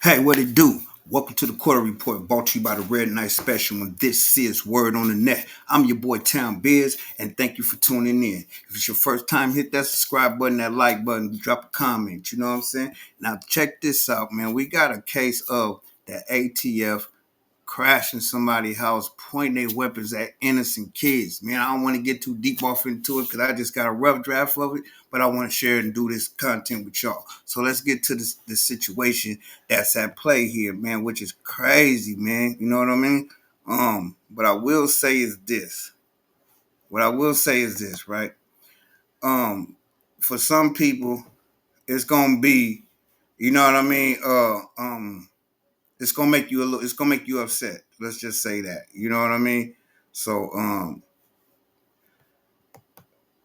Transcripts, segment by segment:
Hey, what it do? Welcome to the Quarter Report, brought to you by the Red Knight Special, and this is Word on the Net. I'm your boy Town Biz, and thank you for tuning in. If it's your first time, hit that subscribe button, that like button, drop a comment. You know what I'm saying? Now check this out, man. We got a case of the ATF crashing somebody's house, pointing their weapons at innocent kids. Man, I don't want to get too deep off into it because I just got a rough draft of it, but I want to share it and do this content with y'all. So let's get to this situation that's at play here, man, which is crazy, man. You know what I mean? But I will say is this. What I will say is this, right? For some people, it's gonna be, you know what I mean? It's gonna make you it's gonna make you upset. Let's just say that. You know what I mean? So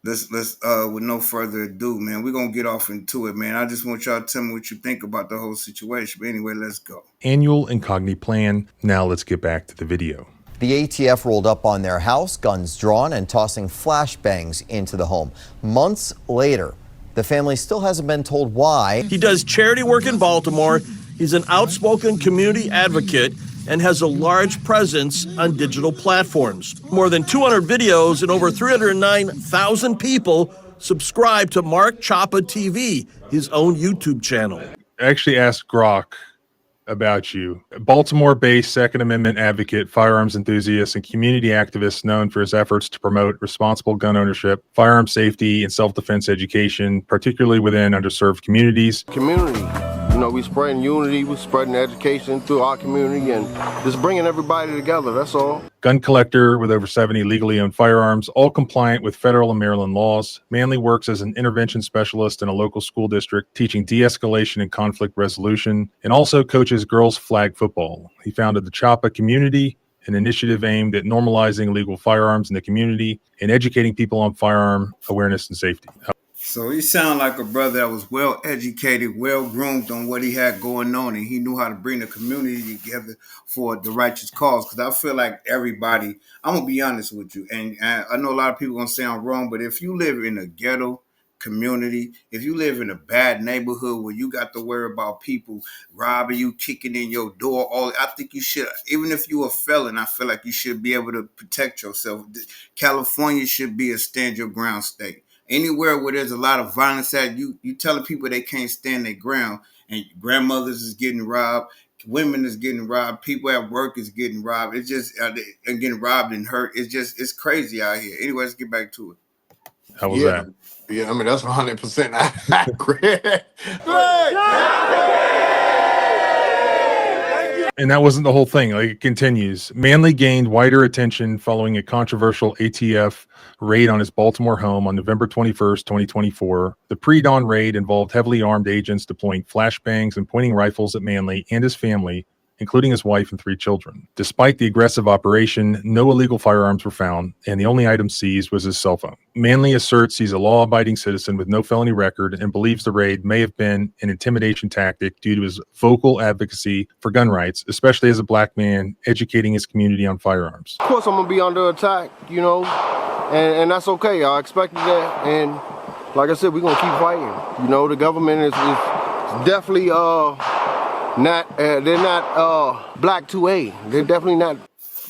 let's with no further ado, man, we're gonna get off into it, man. I just want y'all to tell me what you think about the whole situation. But anyway, let's go. Annual Incogni plan. Now let's get back to the video. The ATF rolled up on their house, guns drawn, and tossing flashbangs into the home. Months later, the family still hasn't been told why. He does charity work in Baltimore. He's an outspoken community advocate and has a large presence on digital platforms. More than 200 videos and over 309,000 people subscribe to Mark Chapa TV, his own YouTube channel. I actually asked Grok about you. Baltimore-based Second Amendment advocate, firearms enthusiast, and community activist known for his efforts to promote responsible gun ownership, firearm safety, and self-defense education, particularly within underserved communities. Community. You know, we spreading unity, we spreading education through our community, and just bringing everybody together, that's all. Gun collector with over 70 legally owned firearms, all compliant with federal and Maryland laws. Manley works as an intervention specialist in a local school district, teaching de-escalation and conflict resolution, and also coaches girls flag football. He founded the Chapa Community, an initiative aimed at normalizing legal firearms in the community and educating people on firearm awareness and safety. So he sounded like a brother that was well educated, well groomed on what he had going on, and he knew how to bring the community together for the righteous cause. Because I feel like everybody, I'm gonna be honest with you, and I know a lot of people gonna say I'm wrong, but if you live in a ghetto community, if you live in a bad neighborhood where you got to worry about people robbing you, kicking in your door, I think you should, even if you're a felon, I feel like you should be able to protect yourself. California should be a stand your ground state. Anywhere where there's a lot of violence at you telling people they can't stand their ground, and grandmothers is getting robbed, women is getting robbed, people at work is getting robbed. It's just and getting robbed and hurt. It's crazy out here. Anyway, let's get back to it. How was that? Yeah, I mean, that's 100% accurate. And that wasn't the whole thing. Like, it continues. Manley gained wider attention following a controversial ATF raid on his Baltimore home on November 21st, 2024. The pre-dawn raid involved heavily armed agents deploying flashbangs and pointing rifles at Manley and his family, including his wife and 3 children. Despite the aggressive operation, no illegal firearms were found, and the only item seized was his cell phone. Manley asserts he's a law-abiding citizen with no felony record and believes the raid may have been an intimidation tactic due to his vocal advocacy for gun rights, especially as a black man educating his community on firearms. Of course, I'm going to be under attack, you know, and that's okay. I expected that, and like I said, we're going to keep fighting. You know, the government is definitely... they're not black 2A. They're definitely not.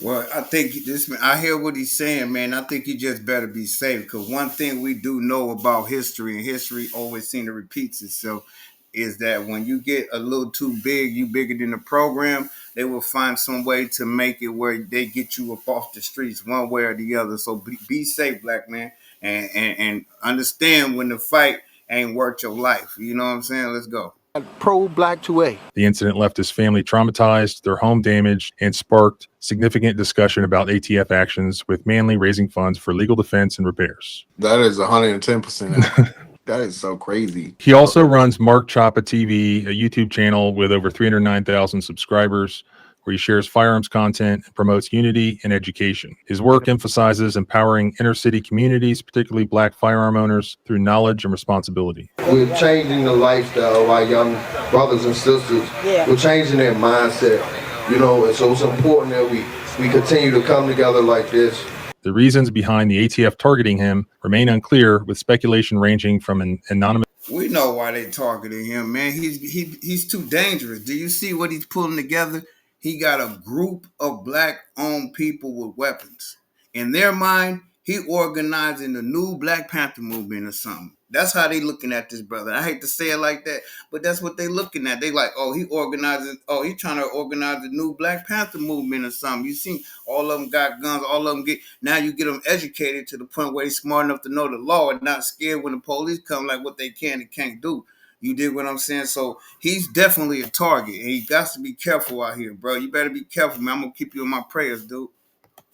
Well, I think I hear what he's saying, man. I think you just better be safe, because one thing we do know about history, and history always seems to repeat itself, is that when you get a little too big, you bigger than the program, they will find some way to make it where they get you up off the streets one way or the other. So be safe, black man, and understand when the fight ain't worth your life. You know what I'm saying? Let's go. Pro-black 2A. The incident left his family traumatized, their home damaged, and sparked significant discussion about ATF actions, with Manley raising funds for legal defense and repairs. That is 110%. That is so crazy. He also runs Mark Chapa TV, a YouTube channel with over 309,000 subscribers, where he shares firearms content and promotes unity and education. His work emphasizes empowering inner city communities, particularly black firearm owners, through knowledge and responsibility. We're changing the lifestyle of our young brothers and sisters. Yeah. We're changing their mindset, you know, and so it's important that we continue to come together like this. The reasons behind the ATF targeting him remain unclear, with speculation ranging from an anonymous We know why they targeted him, man. He's too dangerous. Do you see what he's pulling together? He got a group of black-owned people with weapons. In their mind, he organizing the new Black Panther movement or something. That's how they looking at this brother. I hate to say it like that, but that's what they looking at. They like, oh, he organizing. Oh, he trying to organize the new Black Panther movement or something. You see, all of them got guns. All of them get. Now you get them educated to the point where they smart enough to know the law and not scared when the police come, like what they can and can't do. You dig what I'm saying? So he's definitely a target, and he got to be careful out here, bro. You better be careful, man. I'm gonna keep you in my prayers, dude.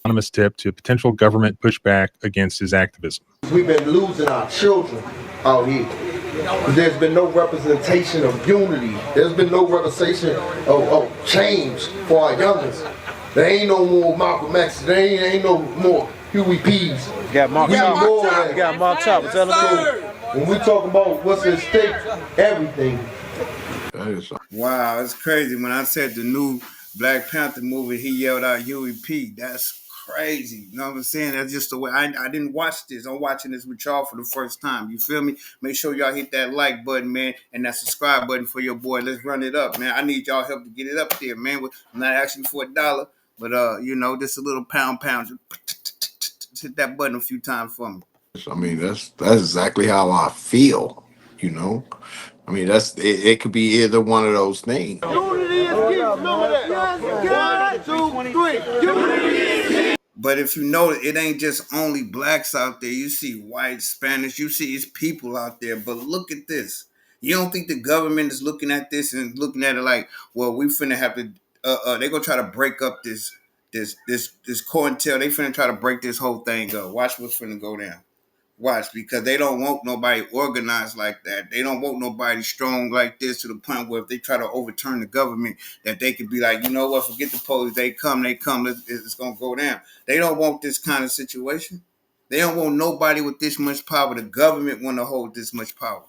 Anonymous tip to potential government pushback against his activism. We've been losing our children out here. There's been no representation of unity. There's been no representation of change for our youngest. There ain't no more Malcolm X. There ain't no more Huey P's. You got Mark Chopper. You got Mark Chopper. Tell them. When we talk about what's at stake, everything. Wow, it's crazy. When I said the new Black Panther movie, he yelled out Huey P. That's crazy. You know what I'm saying? That's just the way I didn't watch this. I'm watching this with y'all for the first time. You feel me? Make sure y'all hit that like button, man, and that subscribe button for your boy. Let's run it up, man. I need y'all help to get it up there, man. I'm not asking for $1, but just a little pound. Just hit that button a few times for me. I mean, that's exactly how I feel, you know. I mean, it could be either one of those things. Unity is key. Remember that. 1, 2, 3. Unity. But if you know, it ain't just only blacks out there. You see white, Spanish, you see it's people out there. But look at this. You don't think the government is looking at this and looking at it like, well, we finna have to, they gonna try to break up this COINTEL. They finna try to break this whole thing up. Watch what's finna go down. Watch, because they don't want nobody organized like that. They don't want nobody strong like this to the point where if they try to overturn the government, that they could be like, you know what, forget the police. They come. It's going to go down. They don't want this kind of situation. They don't want nobody with this much power. The government want to hold this much power.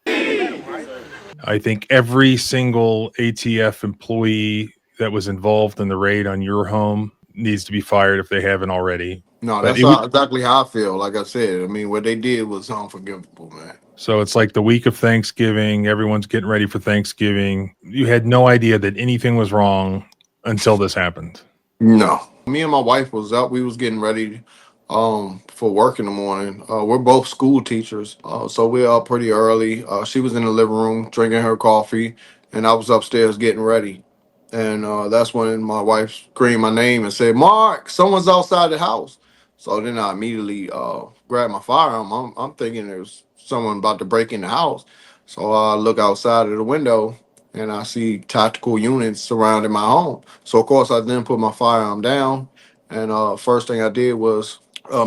I think every single ATF employee that was involved in the raid on your home needs to be fired if they haven't already. No, But that's exactly how I feel. Like I said, I mean, what they did was unforgivable, man. So it's like the week of Thanksgiving. Everyone's getting ready for Thanksgiving. You had no idea that anything was wrong until this happened. No. Me and my wife was up. We was getting ready for work in the morning. We're both school teachers, so we're up pretty early. She was in the living room drinking her coffee, and I was upstairs getting ready. And that's when my wife screamed my name and said, "Mark, someone's outside the house." So then I immediately grabbed my firearm. I'm thinking there's someone about to break in the house. So I look outside of the window and I see tactical units surrounding my home. So of course I then put my firearm down, and first thing I did was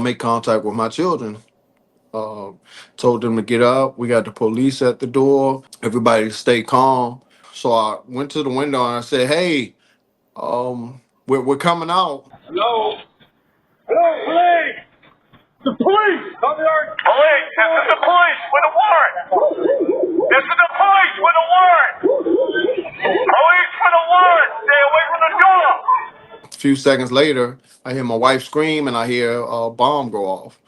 make contact with my children. Uh, Told them to get up. We got the police at the door. Everybody stay calm. So I went to the window and I said, "Hey, we're coming out." Hello? Hello, police! The police! Come here! Police! This is the police with a warrant! This is the police with a warrant! Police with a warrant! Stay away from the door! A few seconds later, I hear my wife scream and I hear a bomb go off.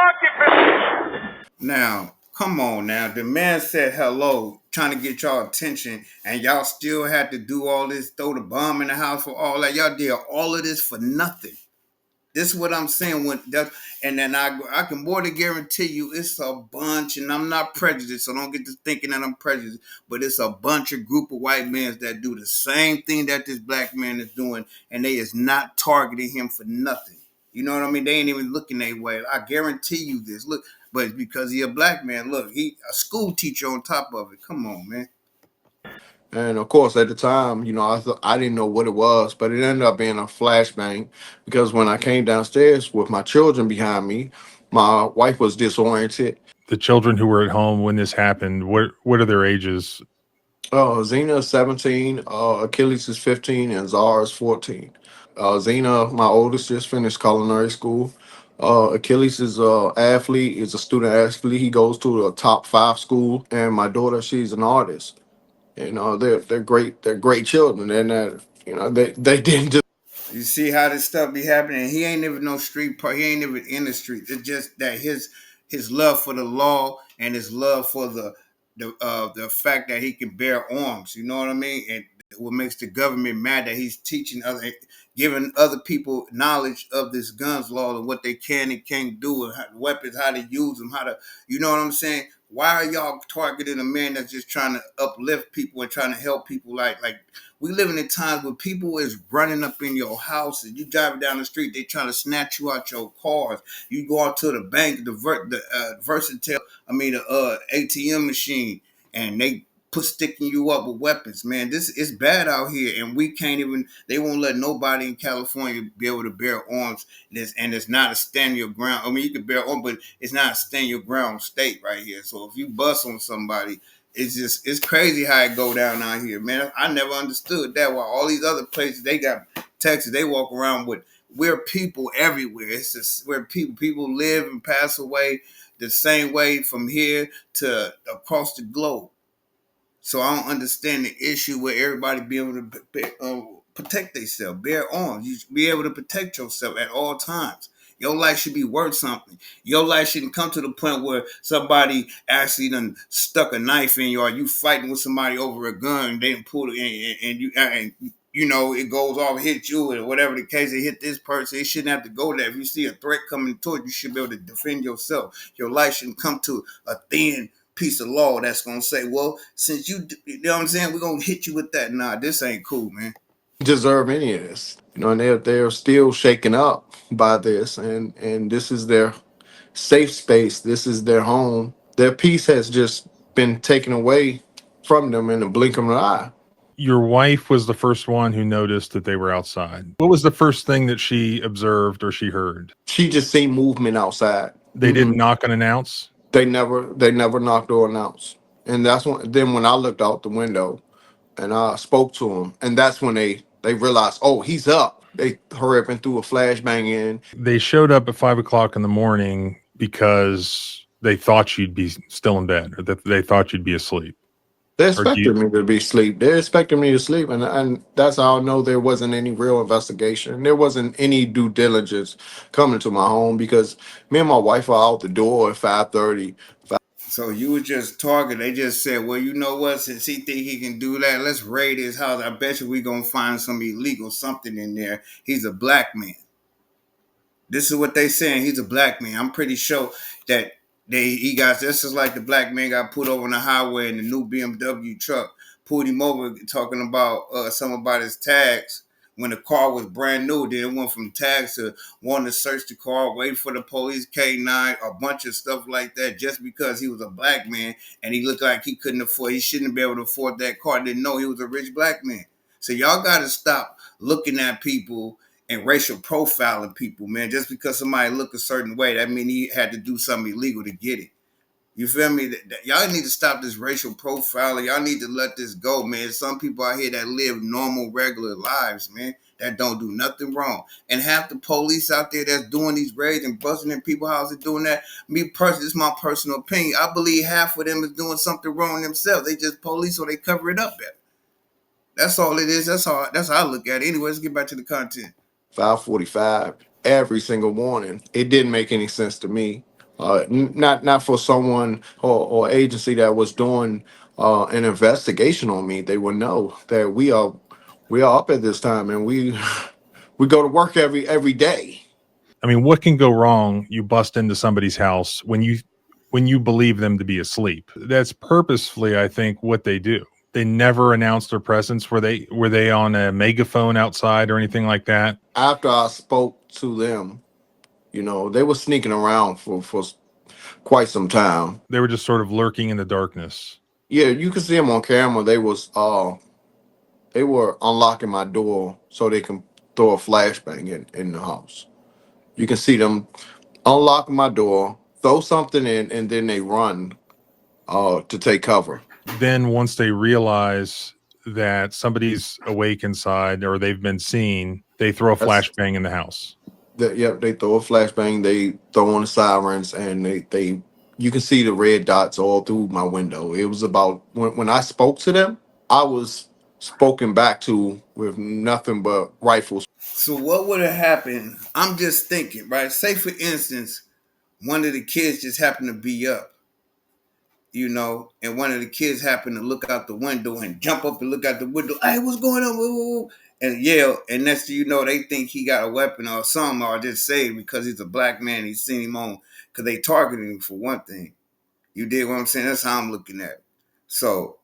Occupant! Now, come on now. The man said hello, trying to get y'all attention, and y'all still had to do all this, throw the bomb in the house for all that. Y'all did all of this for nothing. This is what I'm saying. And then I can more than guarantee you it's a bunch, and I'm not prejudiced, so don't get to thinking that I'm prejudiced, but it's a bunch of group of white men that do the same thing that this black man is doing, and they is not targeting him for nothing. You know what I mean? They ain't even looking their way. I guarantee you this. Look, but it's because he a black man. Look, he a school teacher on top of it. Come on, man. And of course, at the time, I didn't know what it was, but it ended up being a flashbang because when I came downstairs with my children behind me, my wife was disoriented. The children who were at home when this happened, what are their ages? Zena is 17, Achilles is 15, and Zara is 14. Zena, my oldest, just finished culinary school. Achilles is a athlete, is a student athlete. He goes to a top 5 school, and my daughter, she's an artist. They're great. They're great children, and they didn't just. You see how this stuff be happening? He ain't even no street part. He ain't even in the street. It's just that his love for the law and his love for the fact that he can bear arms. You know what I mean? And what makes the government mad that he's teaching giving other people knowledge of this guns law and what they can and can't do, and weapons, how to use them, how to, you know what I'm saying? Why are y'all targeting a man that's just trying to uplift people and trying to help people? Like we living in times where people is running up in your house and you driving down the street, they trying to snatch you out your cars. You go out to the bank, the versatile, the ATM machine, and they sticking you up with weapons, man. This is bad out here, and we can't even. They won't let nobody in California be able to bear arms. And it's not a stand your ground. I mean, you can bear arms, but it's not a stand your ground state right here. So if you bust on somebody, it's crazy how it go down out here, man. I never understood that. While all these other places they got Texas, they walk around with we're people everywhere. It's just where people live and pass away the same way from here to across the globe. So I don't understand the issue with everybody being able to protect themselves, bear arms. You should be able to protect yourself at all times. Your life should be worth something. Your life shouldn't come to the point where somebody actually done stuck a knife in you, or you fighting with somebody over a gun, and they done pull it, and you know it goes off, hit you, or whatever the case. It hit this person. It shouldn't have to go there. If you see a threat coming toward you, you should be able to defend yourself. Your life shouldn't come to a thin piece of law that's gonna say, well, since you know what I'm saying, we're gonna hit you with that. Nah, this ain't cool, man. Deserve any of this. You know, and they're still shaken up by this, and this is their safe space. This is their home. Their peace has just been taken away from them in the blink of an eye. Your wife was the first one who noticed that they were outside. What was the first thing that she observed or she heard? She just seen movement outside. They didn't knock and announce? They never knocked or announced. And that's when I looked out the window and I spoke to him, and that's when they realized, oh, he's up. They hurry up and threw a flashbang in. They showed up at 5 o'clock in the morning because they thought you'd be still in bed, or that they thought you'd be asleep. They Or do you, expected me to be asleep. They expected me to sleep, and that's how I know there wasn't any real investigation. There wasn't any due diligence coming to my home because me and my wife are out the door at 5:30. So you was just talking. They just said, well, you know what? Since he think he can do that, let's raid his house. I bet you we gonna find some illegal something in there. He's a black man. This is what they saying. He's a black man. I'm pretty sure that he got this is like the black man got put over on the highway in the new BMW truck. Pulled him over talking about something about his tags when the car was brand new. Then it went from tags to wanting to search the car, wait for the police, K9, a bunch of stuff like that, just because he was a black man and he looked like he couldn't afford, he shouldn't be able to afford that car. Didn't know he was a rich black man. So y'all got to stop looking at people and racial profiling people, man. Just because somebody look a certain way, that mean he had to do something illegal to get it. You feel me? Y'all need to stop this racial profiling. Y'all need to let this go, man. Some people out here that live normal, regular lives, man, that don't do nothing wrong. And half the police out there that's doing these raids and busting in people's houses doing that, me personally, this is my personal opinion. I believe half of them is doing something wrong themselves. They just police or they cover it up better. That's all it is. That's how I look at it. Anyway, let's get back to the content. 5:45 every single morning. It didn't make any sense to me. Not for someone or agency that was doing an investigation on me. They would know that we are up at this time, and we we go to work every day. I mean, what can go wrong? You bust into somebody's house when you believe them to be asleep. That's purposefully, I think, what they do. They never announced their presence. Were they on a megaphone outside or anything like that? After I spoke to them, they were sneaking around for quite some time. They were just sort of lurking in the darkness. Yeah, you can see them on camera. They were unlocking my door so they can throw a flashbang in the house. You can see them unlock my door, throw something in, and then they run to take cover. Then once they realize that somebody's awake inside or they've been seen, they throw a That's flashbang in the house. Yep, they throw a flashbang, they throw on the sirens, and they you can see the red dots all through my window. It was about when I spoke to them, I was spoken back to with nothing but rifles. So what would have happened? I'm just thinking, right? Say for instance, one of the kids just happened to be up. and one of the kids happened to look out the window and jump up and look out the window. Hey, what's going on? Woo, woo, woo," and yell. And next thing you know, they think he got a weapon or something, or just saved because he's a black man. He's seen him on because they targeted him for one thing. You dig what I'm saying? That's how I'm looking at it. So,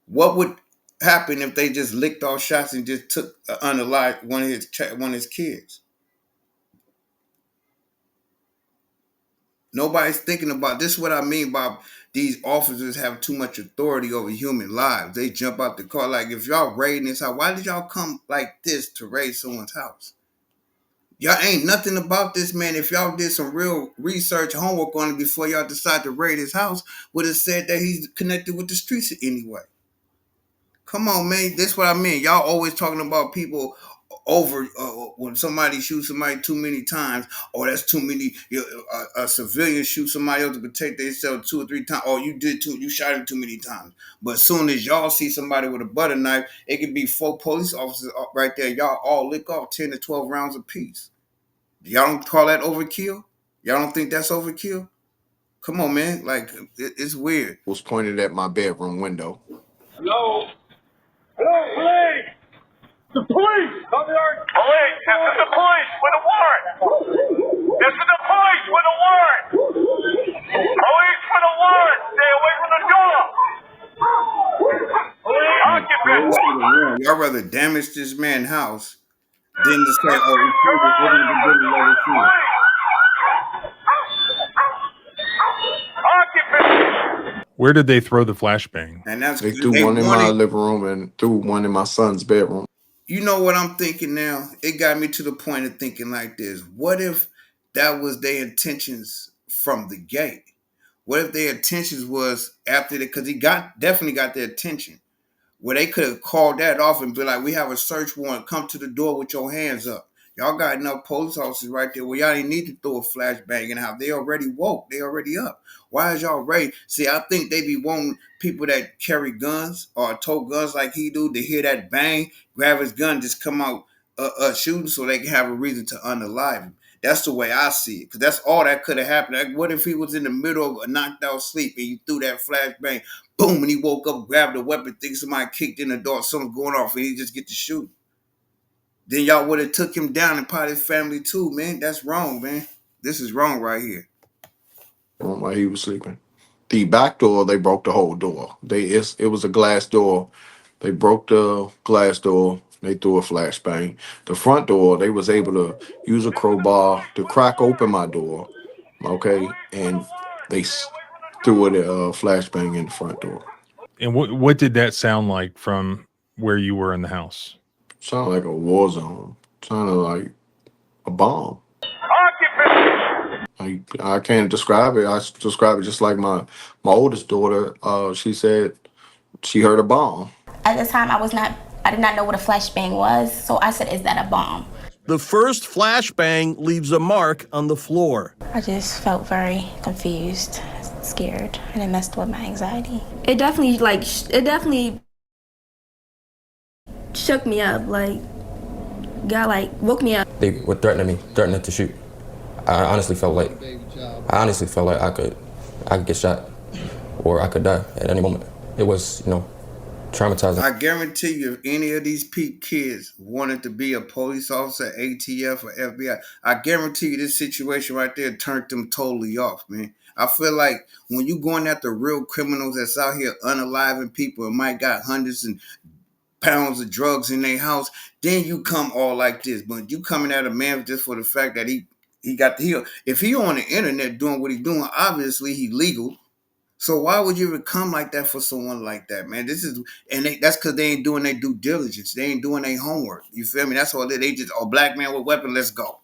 what would happen if they just licked off shots and just took unalive one of his kids? Nobody's thinking about this. Is what I mean by these officers have too much authority over human lives. They jump out the car like, if y'all raiding this house, why did y'all come like this to raid someone's house? Y'all ain't nothing about this man. If y'all did some real research, homework on it before y'all decide to raid his house, would have said that he's connected with the streets anyway. Come on, man. That's what I mean. Y'all always talking about people over when somebody shoots somebody too many times, or that's too many. A civilian shoot somebody else to protect themselves 2 or 3 times. Or you shot him too many times. But as soon as y'all see somebody with a butter knife, it could be 4 police officers right there. Y'all all lick off 10 to 12 rounds apiece. Y'all don't call that overkill? Y'all don't think that's overkill? Come on, man. Like it's weird. Was pointed at my bedroom window. Hello? Hello, police! The police! Come here! Police! This is the police with a warrant! This is the police with a warrant! Police with a warrant! Stay away from the door! Police! Occupant! Y'all rather damage this man's house than to say, oh, we should have opened the door and let us in. Occupant! Where did they throw the flashbang? And that's They threw one in my living room and threw one in my son's bedroom. You know what I'm thinking now? It got me to the point of thinking like this. What if that was their intentions from the gate? What if their intentions was after that? Because he definitely got their attention. Where they could have called that off and be like, we have a search warrant. Come to the door with your hands up. Y'all got enough police officers right there where y'all didn't need to throw a flashbang in the house. They already woke. They already up. Why is y'all ready? See, I think they be wanting people that carry guns or tow guns like he do to hear that bang, grab his gun, just come out shooting so they can have a reason to unalive him. That's the way I see it. Because that's all that could have happened. Like, what if he was in the middle of a knocked out sleep and you threw that flashbang, boom, and he woke up, grabbed a weapon, thinks somebody kicked in the door, something going off, and he just get to shoot. Then y'all would have took him down and probably his family too, man. That's wrong, man. This is wrong right here. While he was sleeping. The back door, they broke the whole door. It was a glass door. They broke the glass door. They threw a flashbang. The front door, they was able to use a crowbar to crack open my door. Okay, and they threw a flashbang in the front door. And what did that sound like from where you were in the house? Sounded like a war zone. Sounded like a bomb. I can't describe it. I describe it just like my oldest daughter. She said she heard a bomb. At the time, I did not know what a flashbang was, so I said, is that a bomb? The first flashbang leaves a mark on the floor. I just felt very confused, scared, and it messed with my anxiety. It definitely shook me up, woke me up. They were threatening to shoot. I honestly felt like I could get shot or I could die at any moment. It was, traumatizing. I guarantee you, if any of these kids wanted to be a police officer, ATF, or FBI, I guarantee you this situation right there turned them totally off, man. I feel like when you going after real criminals that's out here unaliving people and might got hundreds and pounds of drugs in their house, then you come all like this. But you coming at a man just for the fact that he got the heel. If he on the internet doing what he doing, obviously he legal. So why would you even come like that for someone like that, man? That's because they ain't doing their due diligence. They ain't doing their homework. You feel me? That's all they just, black man with weapon, let's go.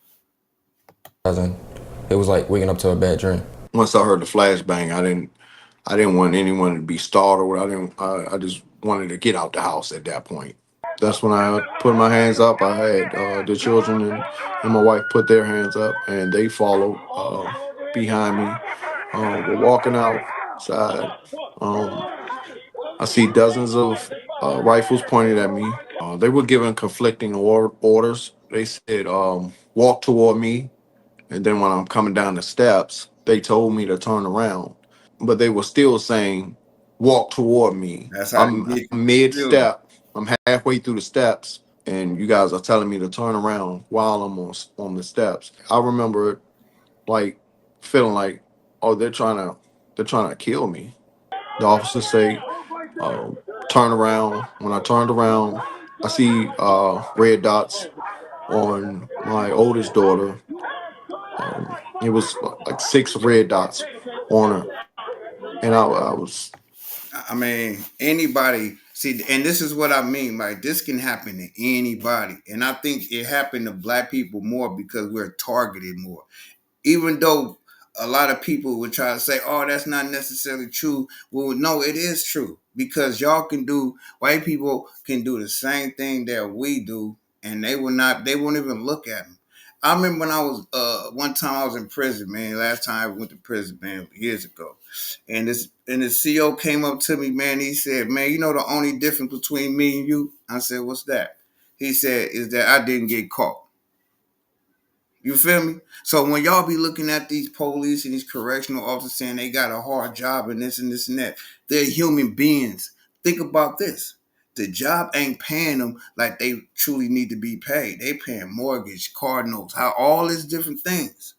It was like waking up to a bad dream. Once I heard the flashbang, I didn't want anyone to be startled. I just wanted to get out the house at that point. That's when I put my hands up. I had the children and my wife put their hands up, and they followed behind me. We're walking outside. I see dozens of rifles pointed at me. They were given conflicting orders. They said, walk toward me. And then when I'm coming down the steps, they told me to turn around. but they were still saying, "Walk toward me." That's how they I'm get you. mid Feel me? step. I'm halfway through the steps, and you guys are telling me to turn around while I'm on the steps. I remember like feeling like, oh, they're trying to kill me. The officers say, uh, turn around. When I turned around, I see red dots on my oldest daughter. It was like six red dots on her, and I was. I mean, anybody see, and this is what I mean. Like, this can happen to anybody, and I think it happened to black people more because we're targeted more. Even though a lot of people would try to say, "Oh, that's not necessarily true." Well, no, it is true because y'all can do. White people can do the same thing that we do, and they will not. They won't even look at them. I remember when I was one time I was in prison, man. Last time I went to prison, man, years ago, and this CO came up to me, man. He said, "Man, you know the only difference between me and you?" I said, "What's that?" He said, "Is that I didn't get caught." You feel me? So when y'all be looking at these police and these correctional officers saying they got a hard job and this and that, they're human beings. Think about this. The job ain't paying them like they truly need to be paid. They paying mortgage, car notes, how all these different things.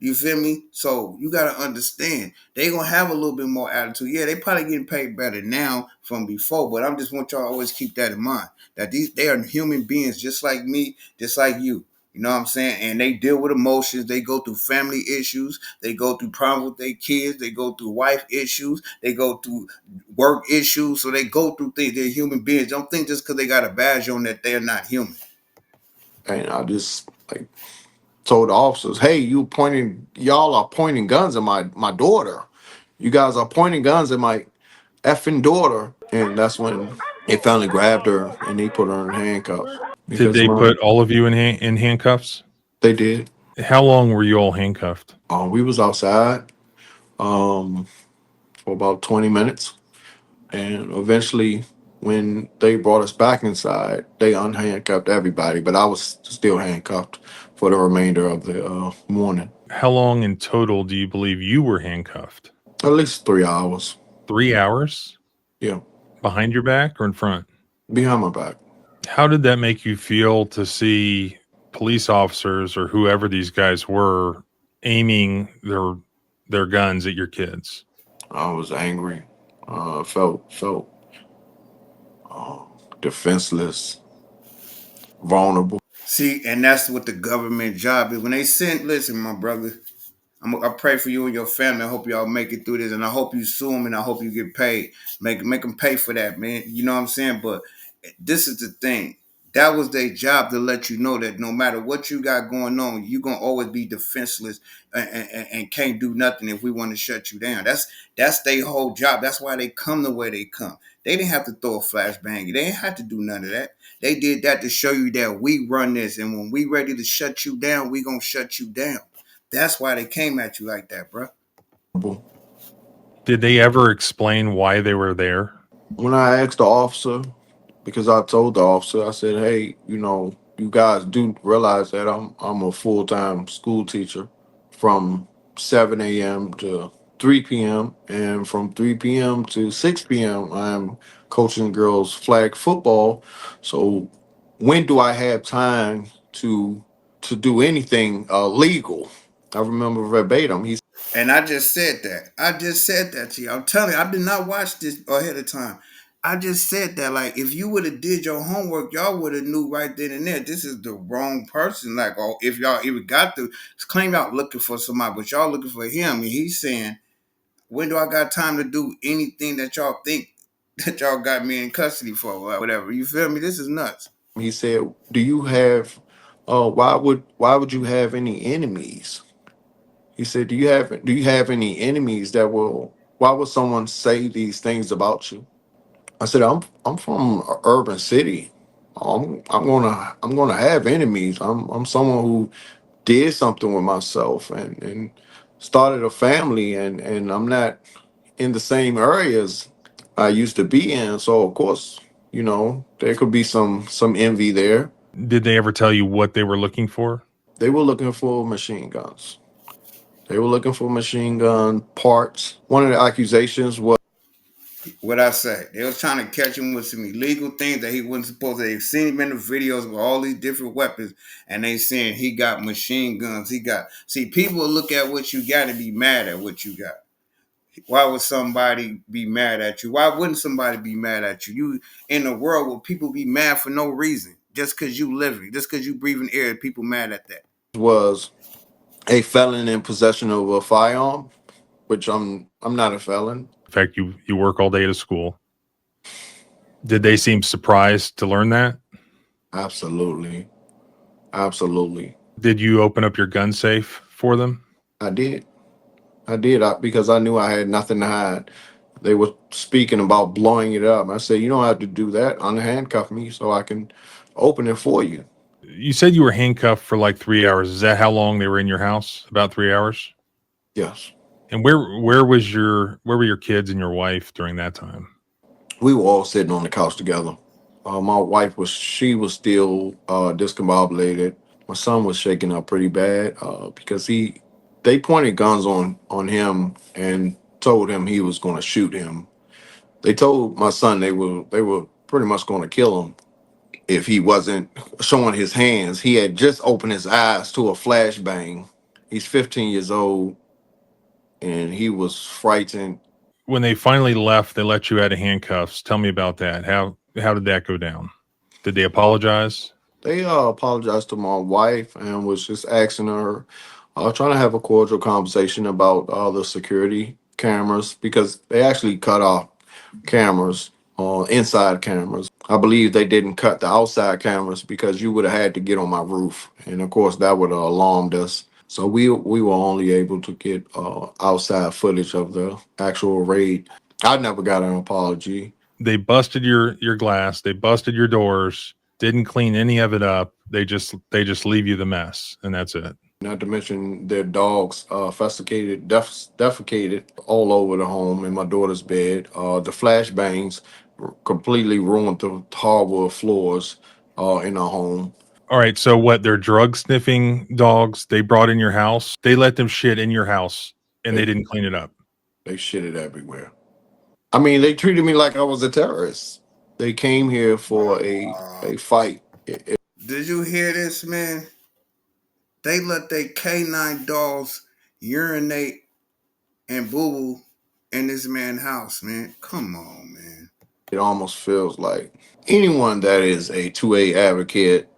You feel me? So you gotta understand they gonna have a little bit more attitude. Yeah, they probably getting paid better now from before, but I'm just want y'all to always keep that in mind. That they are human beings just like me, just like you. You know what I'm saying? And they deal with emotions. They go through family issues. They go through problems with their kids. They go through wife issues. They go through work issues. So they go through things. They're human beings. Don't think just because they got a badge on that they're not human. And I just like told the officers, "Hey, y'all are pointing guns at my daughter. You guys are pointing guns at my effing daughter." And that's when they finally grabbed her and they put her in handcuffs Did because they put all of you in handcuffs? they did. How long were you all handcuffed? We was outside for about 20 minutes, and eventually, when they brought us back inside, they unhandcuffed everybody, but I was still handcuffed for the remainder of the morning. How long in total do you believe you were handcuffed? At least 3 hours. 3 hours Yeah, behind your back or in front? behind my back. How did that make you feel to see police officers or whoever these guys were aiming their guns at your kids? I was angry. Felt defenseless, vulnerable. See, and that's what the government job is. When they send, listen, my brother, I pray for you and your family. I hope y'all make it through this, and I hope you sue them, and I hope you get paid. Make them pay for that, man. You know what I'm saying? But this is the thing. That was their job to let you know that no matter what you got going on, you're gonna always be defenseless and can't do nothing if we want to shut you down. That's their whole job. That's why they come the way they come. They didn't have to throw a flashbang. They didn't have to do none of that. They did that to show you that we run this, and when we ready to shut you down, we gonna shut you down. That's why they came at you like that, bro. Did they ever explain why they were there? When I asked the officer, because I told the officer, I said, "Hey, you guys do realize that I'm a full-time school teacher from 7 a.m. to 3 p.m. and from 3 p.m. to 6 p.m. I'm coaching girls flag football. So when do I have time to do anything legal?" I remember verbatim. And I just said that. I just said that to you. I'm telling you, I did not watch this ahead of time. I just said that, like, if you would have did your homework, y'all would have knew right then and there this is the wrong person. Like, oh, if y'all even got to claim y'all looking for somebody, but y'all looking for him, and he's saying, when do I got time to do anything that y'all think that y'all got me in custody for, or whatever? You feel me? This is nuts. He said, "Do you have? Why would you have any enemies?" He said, "Do you have any enemies that will? Why would someone say these things about you?" I said, "I'm from an urban city. I'm gonna have enemies. I'm someone who did something with myself and started a family, and I'm not in the same areas I used to be in. So of course, there could be some envy there." Did they ever tell you what they were looking for? They were looking for machine guns. They were looking for machine gun parts. One of the accusations was What I say, they was trying to catch him with some illegal things that he wasn't supposed to. They've seen him in the videos with all these different weapons, and they saying he got machine guns. He got. See, people look at what you got and be mad at what you got. Why would somebody be mad at you? Why wouldn't somebody be mad at you? You in a world where people be mad for no reason, just because you living, just because you breathing air, people mad at that. was a felon in possession of a firearm, which I'm not a felon. In fact, you work all day at a school. Did they seem surprised to learn that? Absolutely. Absolutely. Did you open up your gun safe for them? I did. Because I knew I had nothing to hide. They were speaking about blowing it up. I said, you don't have to do that. Unhandcuff me so I can open it for you. You said you were handcuffed for like 3 hours. Is that how long they were in your house? About 3 hours? Yes. And where were your kids and your wife during that time? We were all sitting on the couch together. My wife she was still discombobulated. My son was shaking up pretty bad because they pointed guns on him and told him he was going to shoot him. They told my son they were pretty much going to kill him if he wasn't showing his hands. He had just opened his eyes to a flashbang. He's 15 years old and he was frightened. When they finally left, they let you out of handcuffs. Tell me about that. How did that go down? Did they apologize? They apologized to my wife and was just asking her, trying to have a cordial conversation about the security cameras because they actually cut off cameras, inside cameras. I believe they didn't cut the outside cameras because you would have had to get on my roof, and of course that would have alarmed us. So we were only able to get outside footage of the actual raid. I never got an apology. They busted your glass. They busted your doors. Didn't clean any of it up. They just leave you the mess, and that's it. Not to mention their dogs defecated all over the home in my daughter's bed. The flashbangs completely ruined the hardwood floors in our home. All right. So what? They're drug sniffing dogs. They brought in your house. They let them shit in your house, and they They didn't clean it up. they shit it everywhere. I mean, they treated me like I was a terrorist. They came here for a fight. Did you hear this, man? They let their canine dogs urinate and boo boo in this man's house, man. Come on, man. It almost feels like anyone that is a 2A advocate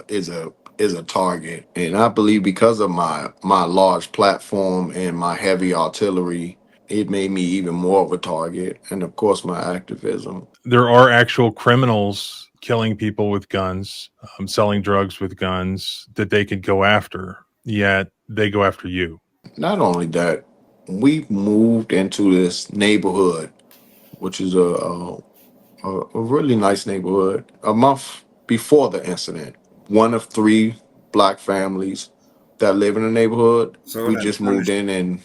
is a target, and I believe because of my large platform and my heavy artillery, it made me even more of a target, and of course my activism. There are actual criminals killing people with guns, selling drugs with guns that they could go after. Yet they go after you. Not only that, we moved into this neighborhood, which is a really nice neighborhood, a month before the incident. One of three black families that live in the neighborhood. So it We done just moved in and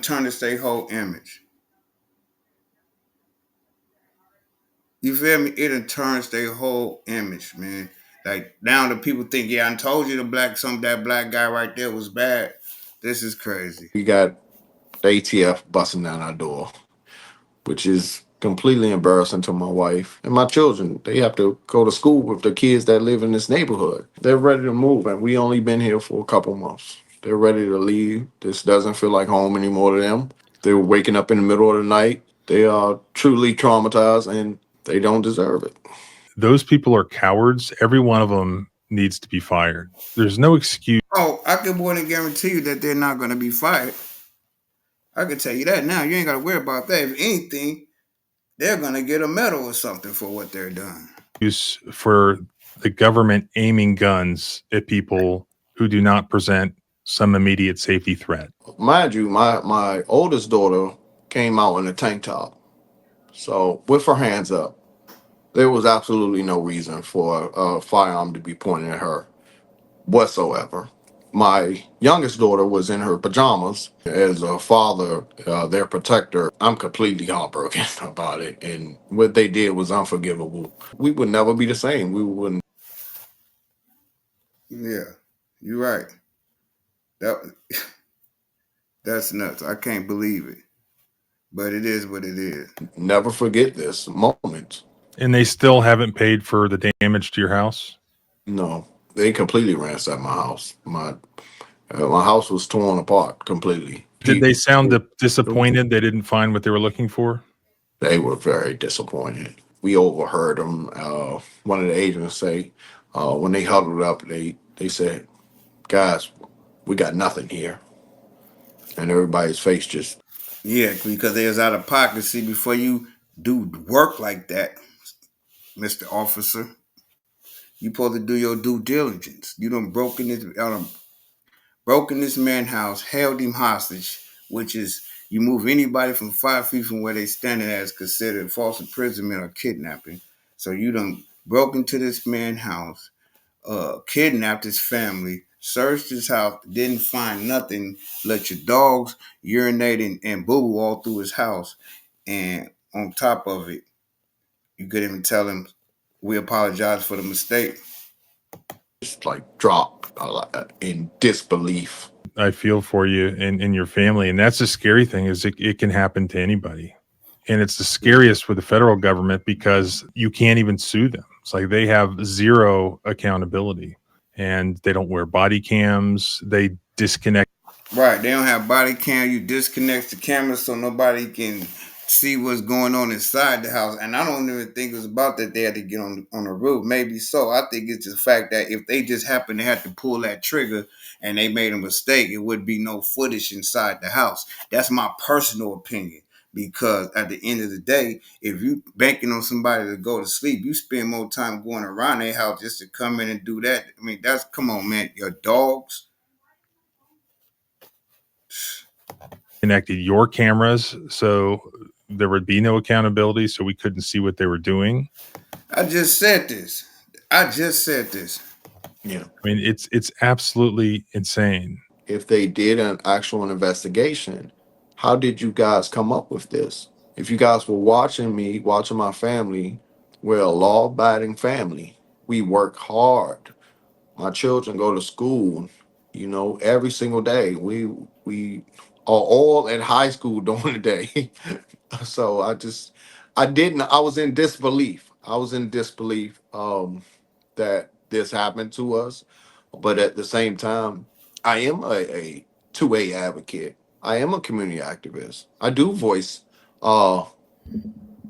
tarnished their whole image. You feel me? It done tarnished their whole image, man. Like now the people think, yeah, I told you that black guy right there was bad. This is crazy. we got the ATF busting down our door, which is completely embarrassing to my wife and my children. They have to go to school with the kids that live in this neighborhood. They're ready to move, and we only been here for a couple months. They're ready to leave. This doesn't feel like home anymore to them. They're waking up in the middle of the night. They are truly traumatized, and they don't deserve it. Those people are cowards. Every one of them needs to be fired. There's no excuse. Oh, I can more than guarantee you that they're not going to be fired. I can tell you that now. You ain't got to worry about that. If anything, they're going to get a medal or something for what they're doing. For the government aiming guns at people who do not present some immediate safety threat. Mind you, my oldest daughter came out in a tank top, so with her hands up. There was absolutely no reason for a firearm to be pointed at her whatsoever. My youngest daughter was in her pajamas. As a father, their protector, I'm completely heartbroken about it. And what they did was unforgivable. We would never be the same. We wouldn't. Yeah, you're right. That that's nuts. I can't believe it. But it is what it is. Never forget this moment. And they still haven't paid for the damage to your house? No, they completely ransacked my house. My house was torn apart completely. Did they People, sound disappointed they didn't find what they were looking for? they were very disappointed. We overheard them. One of the agents say, when they huddled up, they said, "Guys, we got nothing here," and everybody's face just Yeah, because they was out of pocket. See, before you do work like that, Mr. Officer, you supposed to do your due diligence. You broken this man house, held him hostage, which is you move anybody from 5 feet from where they standing as considered false imprisonment or kidnapping. So you done broke into this man house, kidnapped his family, searched his house, didn't find nothing, let your dogs urinate and boo boo all through his house. And on top of it, you could even tell him, we apologize for the mistake. like dropped in disbelief. I feel for you and your family. And that's the scary thing is it can happen to anybody. And it's the scariest for the federal government because you can't even sue them. It's like they have zero accountability and they don't wear body cams. They disconnect. Right, they don't have body cam. You disconnect the camera so nobody can see what's going on inside the house. And I don't even think it's about that they had to get on the roof. Maybe so. I think it's the fact that if they just happen to have to pull that trigger and they made a mistake, it would be no footage inside the house. That's my personal opinion. Because at the end of the day, if you banking on somebody to go to sleep, you spend more time going around their house just to come in and do that. I mean, that's come on, man. Your dogs. Connected your cameras so there would be no accountability, so we couldn't see what they were doing. I just said this. I just said this. Yeah. I mean, it's absolutely insane. If they did an actual investigation, how did you guys come up with this? If you guys were watching me, watching my family, we're a law-abiding family. We work hard. My children go to school, every single day. We are all in high school during the day. So I was in disbelief. I was in disbelief that this happened to us. But at the same time, I am a 2A advocate. I am a community activist. Uh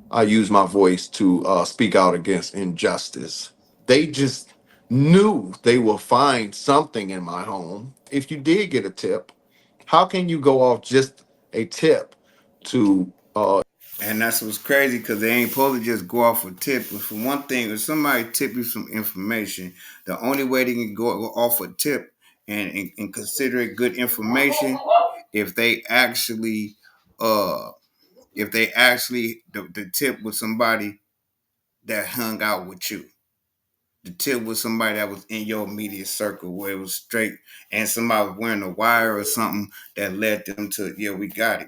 I use my voice to speak out against injustice. They just knew they will find something in my home. If you did get a tip, how can you go off just a tip to And that's what's crazy because they ain't supposed to just go off a tip. But for one thing, if somebody tip you some information, the only way they can go off a tip and consider it good information if they actually uh the tip was somebody that hung out with you. The tip was somebody that was in your immediate circle where it was straight and somebody was wearing a wire or something that led them to, yeah, we got it.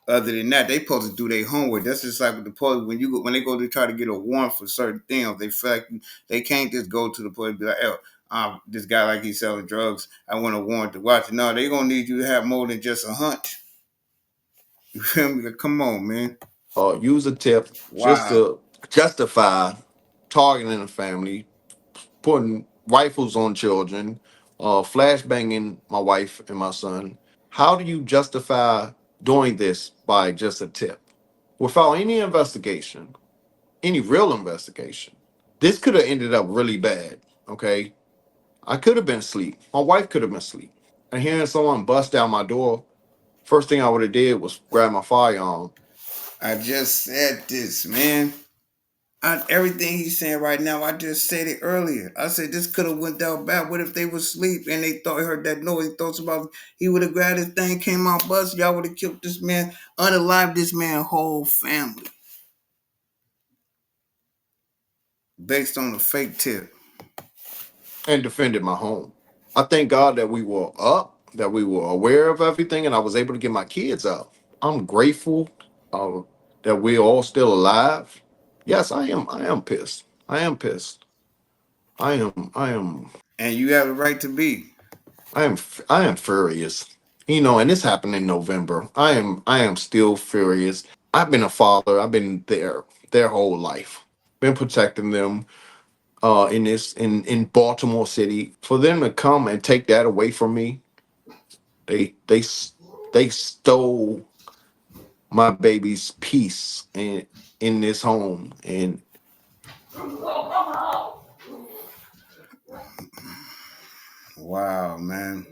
Other than that, they supposed to do their homework. That's just like with the police when they go to try to get a warrant for certain things. They feel like they can't just go to the police and be like, "Oh, this guy like he's selling drugs. I want a warrant to watch it." No, they gonna need you to have more than just a hunch. You feel me? Like, come on, man. use a tip just Wow. to justify targeting a family, putting rifles on children, flashbanging my wife and my son. How do you justify doing this by just a tip without any investigation, any real investigation? This could have ended up really bad. Okay, I could have been asleep. My wife could have been asleep, and hearing someone bust down my door, first thing I would have did was grab my firearm. I just said this, man. Everything he's saying right now, I just said it earlier. I said this could have went down bad. What if they was asleep and they thought heard that noise? He thought somebody he would have grabbed his thing, came out, bust. Y'all would have killed this man, unalived this man's whole family based on a fake tip. And defended my home. I thank God that we were up, that we were aware of everything, and I was able to get my kids out. I'm grateful uh, that we're all still alive. Yes, I am. I am pissed. I am pissed. I am. And you have the right to be. I am furious. You know, and this happened in November. I am still furious. I've been a father. I've been their whole life. Been protecting them in in Baltimore City. For them to come and take that away from me, they stole my baby's peace in this home. And Wow, man.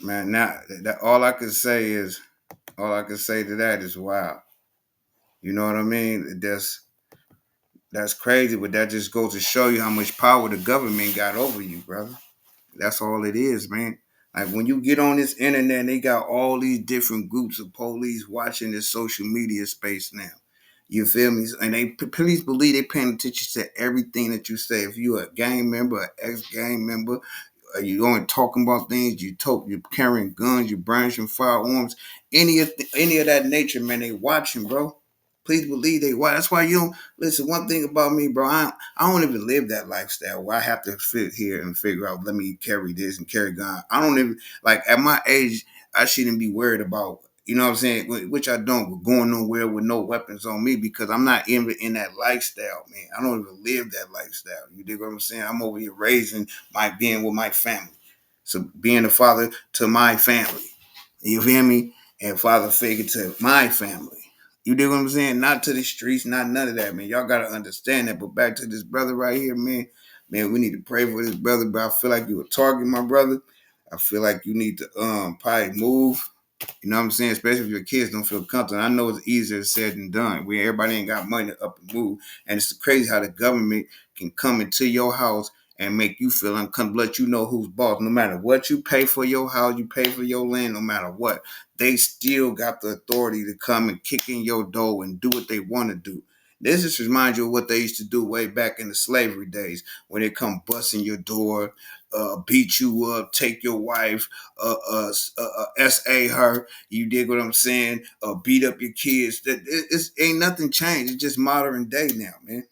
Man, now that all I can say is all I can say to that is wow. You know what I mean? That's crazy, but that just goes to show you how much power the government got over you, brother. That's all it is, man. Like when you get on this internet and they got all these different groups of police watching this social media space now. You feel me? And they please believe they paying attention to everything that you say. If you're a gang member, an ex-gang member, you going talking about things, you're carrying guns, you're brandishing firearms, any of that nature, man, they watching, bro. Please believe they watch. That's why you don't listen. One thing about me, bro, I don't even live that lifestyle where I have to sit here and figure out, let me carry this and carry gun. I don't even like at my age, I shouldn't be worried about, you know what I'm saying? Which I don't, but going nowhere with no weapons on me because I'm not even in that lifestyle, man. I don't even live that lifestyle. You dig what I'm saying? I'm over here raising my being with my family. So being a father to my family. You feel me? And father figure to my family. You dig what I'm saying? Not to the streets, not none of that, man. Y'all gotta understand that. But back to this brother right here, man. Man, we need to pray for this brother, but I feel like you a target, my brother. I feel like you need to probably move. You know what I'm saying? Especially if your kids don't feel comfortable. I know it's easier said than done. Where everybody ain't got money to up and move. And it's crazy how the government can come into your house and make you feel uncomfortable, let you know who's boss. No matter what you pay for your house, you pay for your land, no matter what. They still got the authority to come and kick in your door and do what they want to do. This just reminds you of what they used to do way back in the slavery days when they come busting your door, beat you up, take your wife, SA her. You dig what I'm saying? Beat up your kids. It's ain't nothing changed. It's just modern day now, man.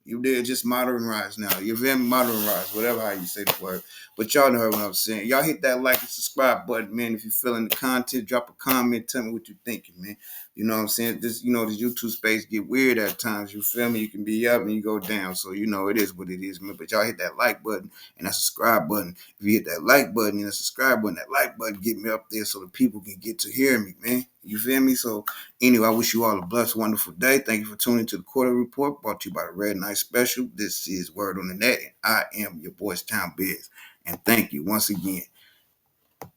You did just modernized now. You're very modernized, whatever how you say the word. But y'all know what I'm saying. Y'all hit that like and subscribe button, man. If you're feeling the content, drop a comment. Tell me what you're thinking, man. You know what I'm saying? This, this YouTube space get weird at times. You feel me? You can be up and you go down. So it is what it is, man. But y'all hit that like button and that subscribe button. If you hit that like button and that subscribe button, that like button get me up there so the people can get to hear me, man. You feel me? So anyway, I wish you all a blessed, wonderful day. Thank you for tuning to the Quarter Report, brought to you by the Red Night Special. This is Word on the Net, and I am your boy's Town Biz. And thank you once again